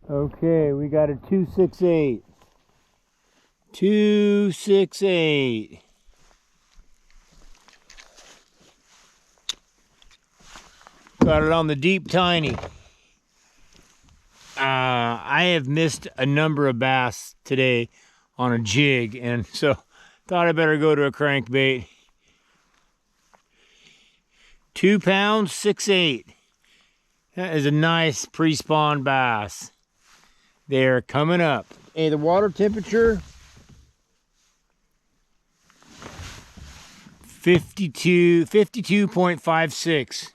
Okay, we got a 268. 268. Got it on the deep tiny. I have missed a number of bass today on a jig, and so thought I better go to a crankbait. 2 pounds, 6/8. That is a nice pre-spawn bass. They're coming up. Hey, the water temperature 52.56.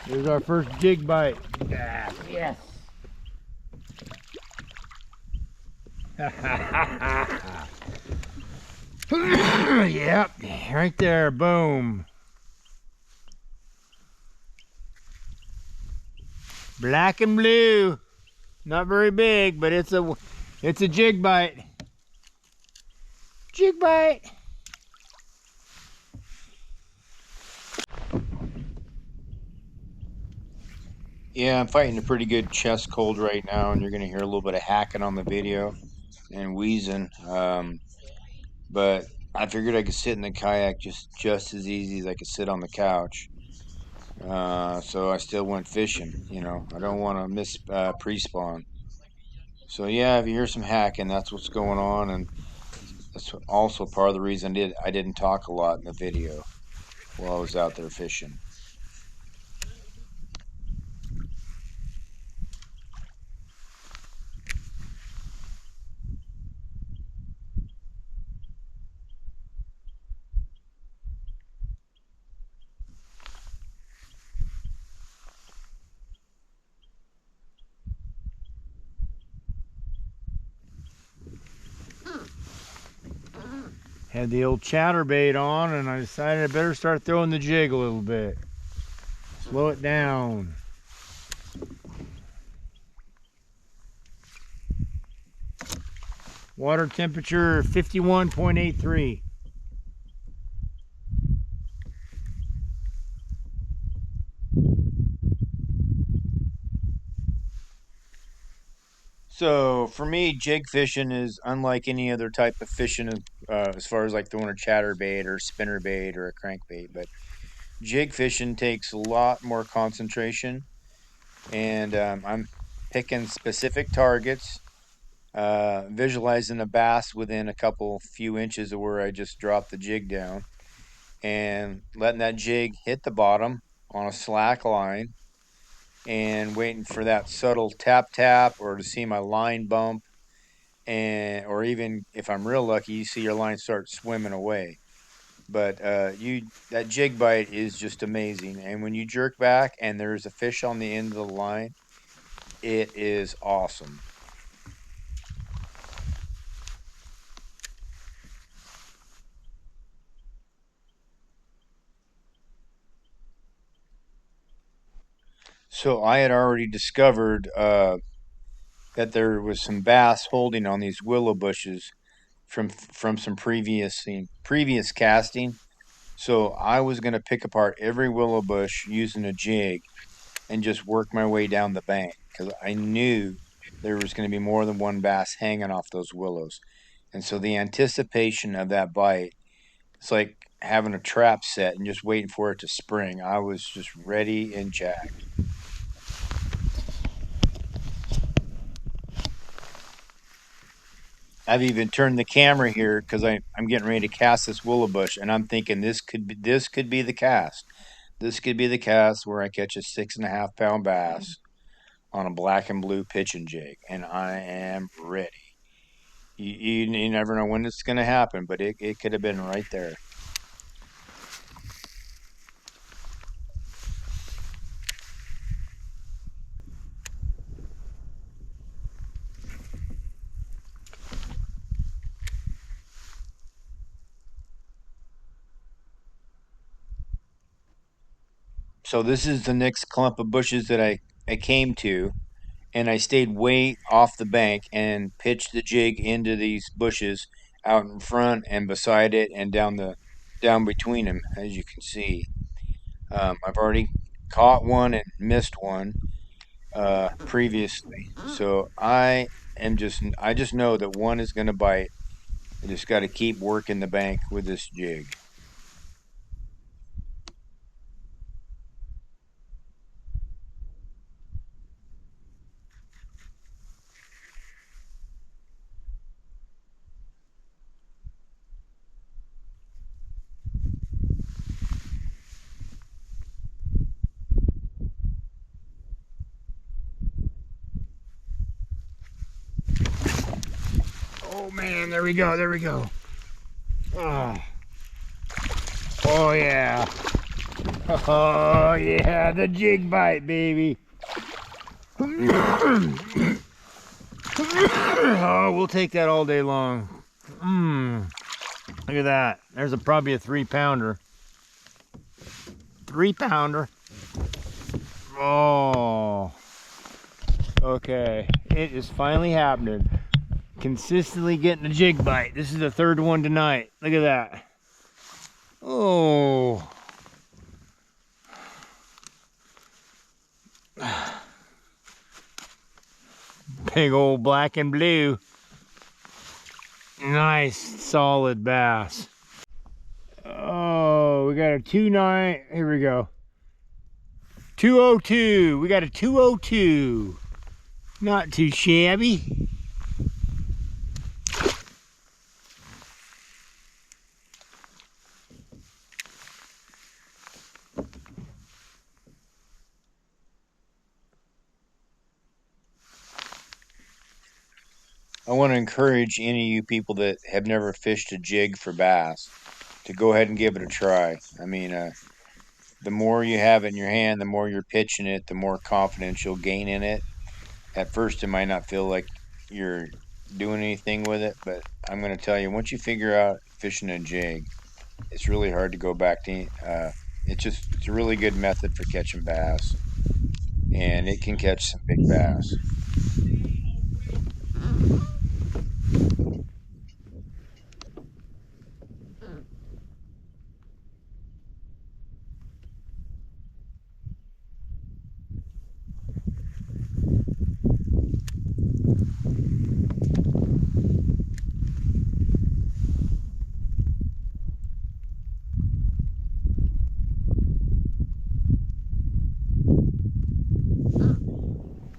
There's our first jig bite. Yes. Yep, right there, boom. Black and blue. Not very big, but it's a jig bite. Jig bite. Yeah, I'm fighting a pretty good chest cold right now, and you're going to hear a little bit of hacking on the video and wheezing. But I figured I could sit in the kayak just as easy as I could sit on the couch. So I still went fishing. I don't want to miss pre-spawn. So yeah, if you hear some hacking, that's what's going on, and that's also part of the reason I didn't talk a lot in the video while I was out there fishing. Had the old chatterbait on, and I decided I better start throwing the jig a little bit. So Slow it down. Water temperature 51.83. So for me, jig fishing is unlike any other type of fishing, as far as like throwing a chatterbait or spinner bait or a crankbait. But jig fishing takes a lot more concentration, and I'm picking specific targets, visualizing a bass within a couple few inches of where I just dropped the jig down, and letting that jig hit the bottom on a slack line, and waiting for that subtle tap tap or to see my line bump, and or even if I'm real lucky, you see your line start swimming away. But you that jig bite is just amazing, and when you jerk back and there's a fish on the end of the line, it is awesome. So I had already discovered that there was some bass holding on these willow bushes from some previous casting. So I was going to pick apart every willow bush using a jig and just work my way down the bank because I knew there was going to be more than one bass hanging off those willows. And so the anticipation of that bite, it's like having a trap set and just waiting for it to spring. I was just ready and jacked. I've even turned the camera here because I'm getting ready to cast this willow bush, and I'm thinking this could be the cast. This could be the cast where I catch a 6.5 pound bass on a black and blue pitching jig, and I am ready. You never know when it's going to happen, but it could have been right there. So this is the next clump of bushes that I came to, and I stayed way off the bank and pitched the jig into these bushes out in front and beside it and down between them, as you can see. I've already caught one and missed one previously, so I just know that one is going to bite. I just got to keep working the bank with this jig. Oh man, there we go, there we go. Oh, oh yeah. Oh yeah, the jig bite, baby. Oh, we'll take that all day long. Look at that. There's probably a 3 pounder. 3 pounder. Oh, okay. It is finally happening. Consistently getting a jig bite. This is the third one tonight. Look at that. Oh. Big old black and blue. Nice, solid bass. Oh, we got a 2.9. Here we go. 202. We got a 202. Not too shabby. I want to encourage any of you people that have never fished a jig for bass to go ahead and give it a try. I mean, the more you have it in your hand, the more you're pitching it, the more confidence you'll gain in it. At first, it might not feel like you're doing anything with it, but I'm going to tell you, once you figure out fishing a jig, it's really hard to go back to. It's a really good method for catching bass, and it can catch some big bass.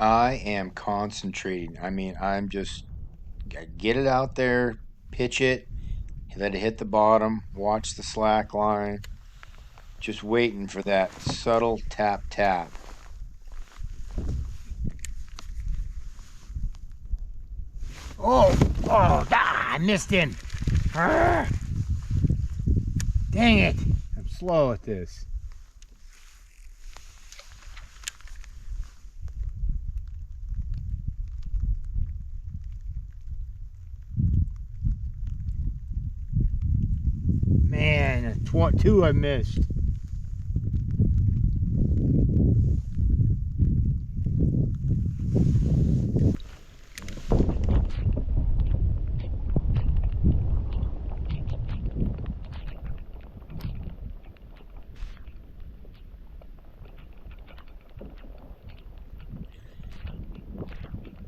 I am concentrating. I mean, I'm just get it out there, pitch it, let it hit the bottom, watch the slack line, just waiting for that subtle tap tap. I missed him. Arr! Dang it. I'm slow at this. Man, two I missed.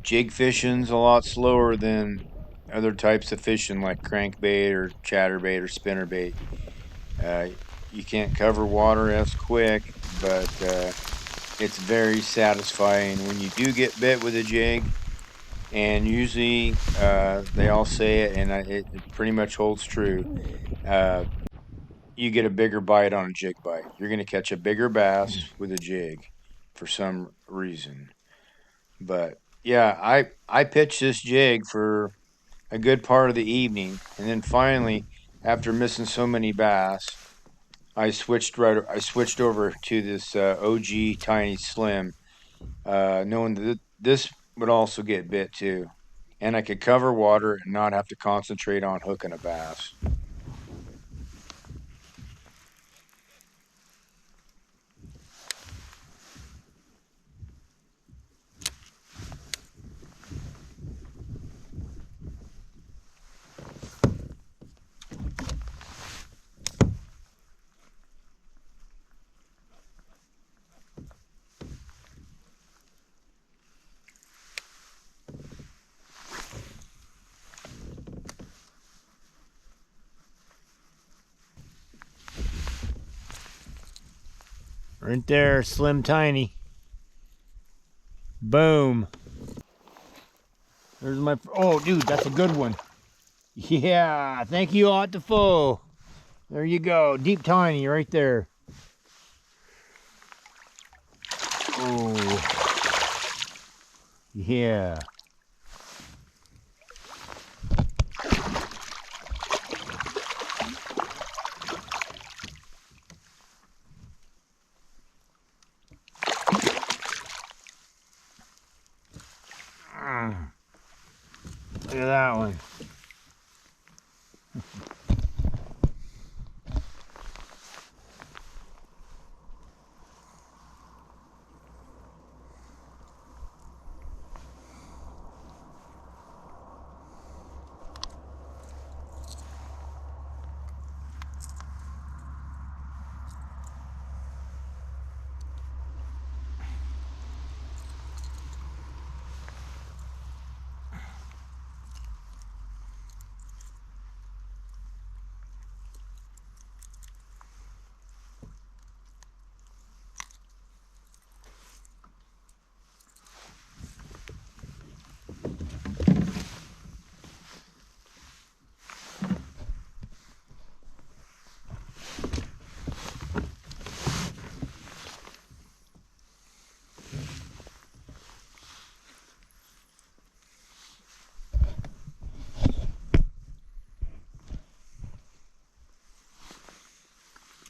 Jig fishing's a lot slower than other types of fishing like crankbait or chatterbait or spinnerbait. Uh, you can't cover water as quick, but it's very satisfying when you do get bit with a jig. And usually, they all say it, and it pretty much holds true. Uh, you get a bigger bite on a jig bite. You're going to catch a bigger bass with a jig for some reason. But yeah, I pitched this jig for a good part of the evening, and then finally, after missing so many bass, I switched over to this OG Tiny Slim, knowing that this would also get bit too, and I could cover water and not have to concentrate on hooking a bass. Right there, Slim Tiny. Boom. There's my. Oh, dude, that's a good one. Yeah, thank you, Aunt Defoe. There you go, deep tiny right there. Oh, yeah. Look at that one.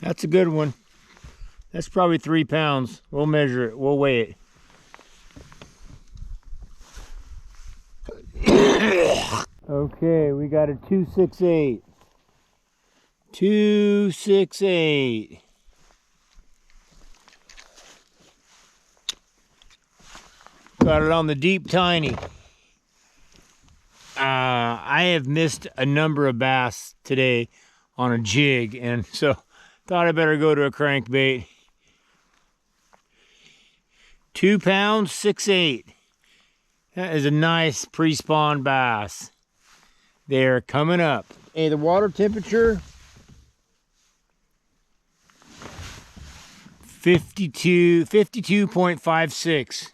That's a good one. That's probably 3 pounds. We'll measure it. We'll weigh it. Okay, we got a 268. 268. Got it on the deep tiny. I have missed a number of bass today on a jig, and so thought I better go to a crankbait. 2 pounds, 6/8. That is a nice pre-spawn bass. They're coming up. Hey, the water temperature 52.56.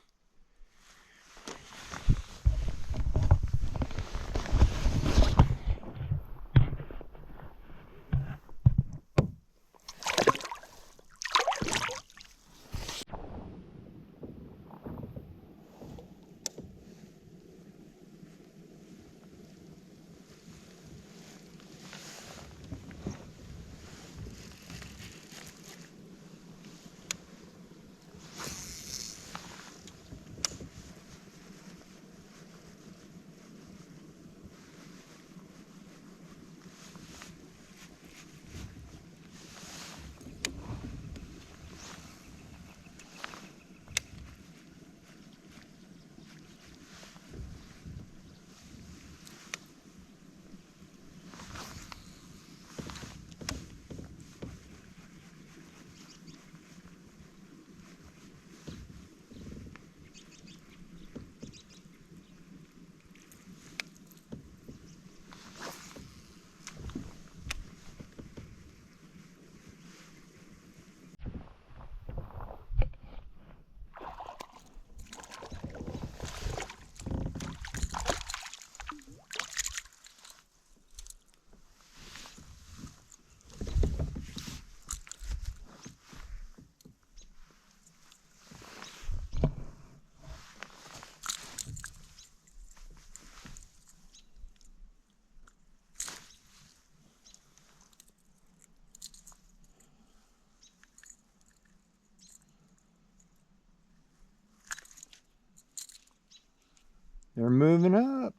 They're moving up.